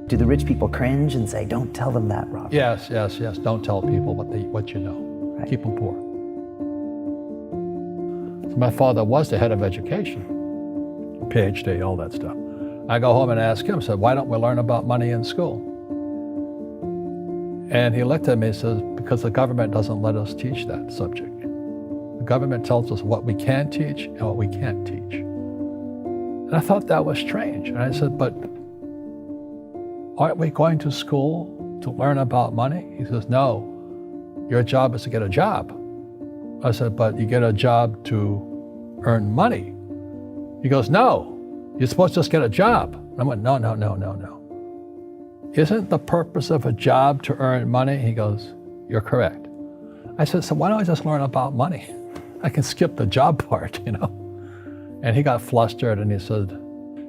Do the rich people cringe and say, don't tell them that, Rob? Yes. Don't tell people what you know. Right. Keep them poor. So my father was the head of education, PhD, all that stuff. I go home and ask him, said, why don't we learn about money in school? And he looked at me and says, because the government doesn't let us teach that subject. The government tells us what we can teach and what we can't teach. And I thought that was strange. And I said, but aren't we going to school to learn about money? He says, no, your job is to get a job. I said, but you get a job to earn money. He goes, no, you're supposed to just get a job. And I went, no. Isn't the purpose of a job to earn money? He goes, you're correct. I said, so why don't I just learn about money? I can skip the job part, you know? And he got flustered and he said,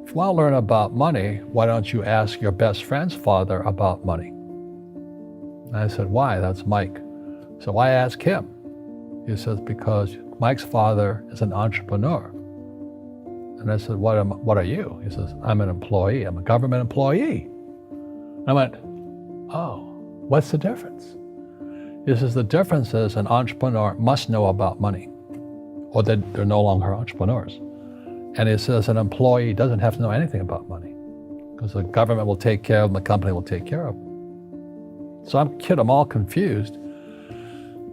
if you want to learn about money, why don't you ask your best friend's father about money? And I said, why? That's Mike. So why ask him? He says, because Mike's father is an entrepreneur. And I said, what are you? He says, I'm an employee. I'm a government employee. And I went, oh, what's the difference? He says, the difference is an entrepreneur must know about money, or they're no longer entrepreneurs. And he says an employee doesn't have to know anything about money because the government will take care of them, the company will take care of them. So I'm all confused.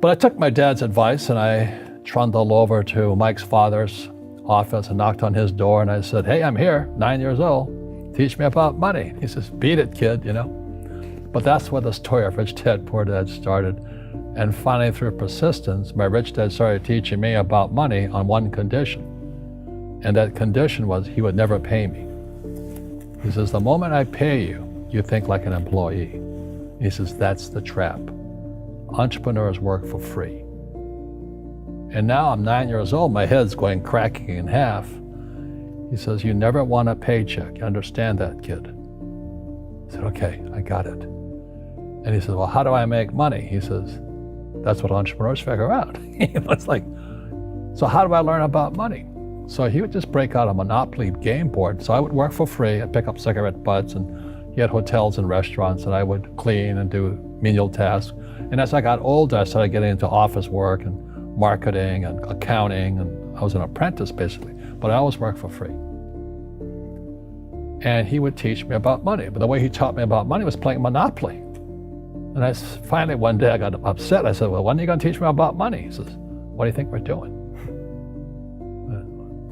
But I took my dad's advice and I trundled over to Mike's father's office and knocked on his door and I said, hey, I'm here, 9 years old. Teach me about money. He says, beat it, kid, you know. But that's where the story of Rich Dad, Poor Dad started. And finally, through persistence, my rich dad started teaching me about money on one condition. And that condition was he would never pay me. He says, the moment I pay you, you think like an employee. He says, that's the trap. Entrepreneurs work for free. And now I'm 9 years old, my head's going cracking in half. He says, you never want a paycheck. You understand that, kid? I said, okay, I got it. And he says, well, how do I make money? He says, that's what entrepreneurs figure out. It's like, so how do I learn about money? So he would just break out a Monopoly game board. So I would work for free. I'd pick up cigarette butts and he had hotels and restaurants and I would clean and do menial tasks. And as I got older, I started getting into office work and marketing and accounting, and I was an apprentice basically, but I always worked for free. And he would teach me about money, but the way he taught me about money was playing Monopoly. And finally one day I got upset. I said, well, when are you going to teach me about money? He says, what do you think we're doing?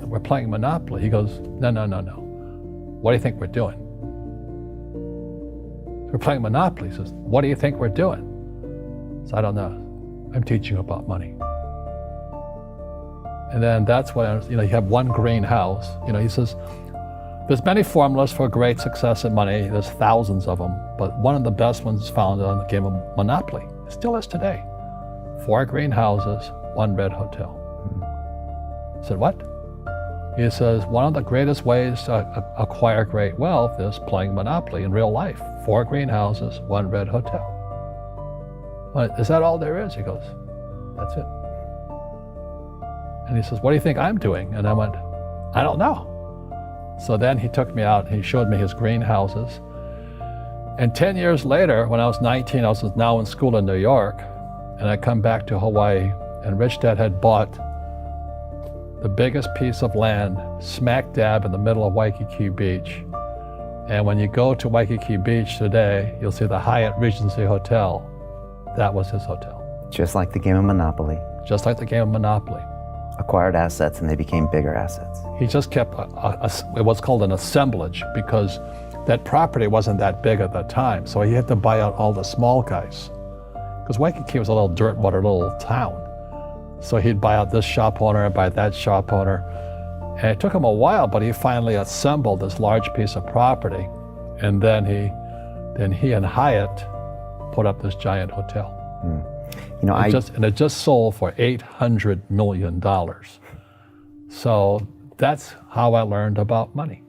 We're playing Monopoly. He goes, no. What do you think we're doing? We're playing Monopoly. He says, what do you think we're doing? So I don't know. I'm teaching you about money. And then that's when, you have one green house. He says, there's many formulas for great success in money. There's thousands of them, but one of the best ones is found on the game of Monopoly. It still is today. 4 green houses, 1 red hotel. I said, what? He says, one of the greatest ways to acquire great wealth is playing Monopoly in real life. 4 green houses, 1 red hotel. Is that all there is? He goes, that's it. And he says, what do you think I'm doing? And I went, I don't know. So then he took me out and he showed me his green houses. And 10 years later, when I was 19, I was now in school in New York, and I come back to Hawaii, and Rich Dad had bought the biggest piece of land smack dab in the middle of Waikiki Beach. And when you go to Waikiki Beach today, you'll see the Hyatt Regency Hotel. That was his hotel. Just like the game of Monopoly. Just like the game of Monopoly. Acquired assets and they became bigger assets. He just kept what's called an assemblage, because that property wasn't that big at the time. So he had to buy out all the small guys. Because Waikiki was a little dirt water little town. So he'd buy out this shop owner and buy that shop owner. And it took him a while, but he finally assembled this large piece of property. And then he and Hyatt put up this giant hotel. And it just sold for $800 million. So that's how I learned about money.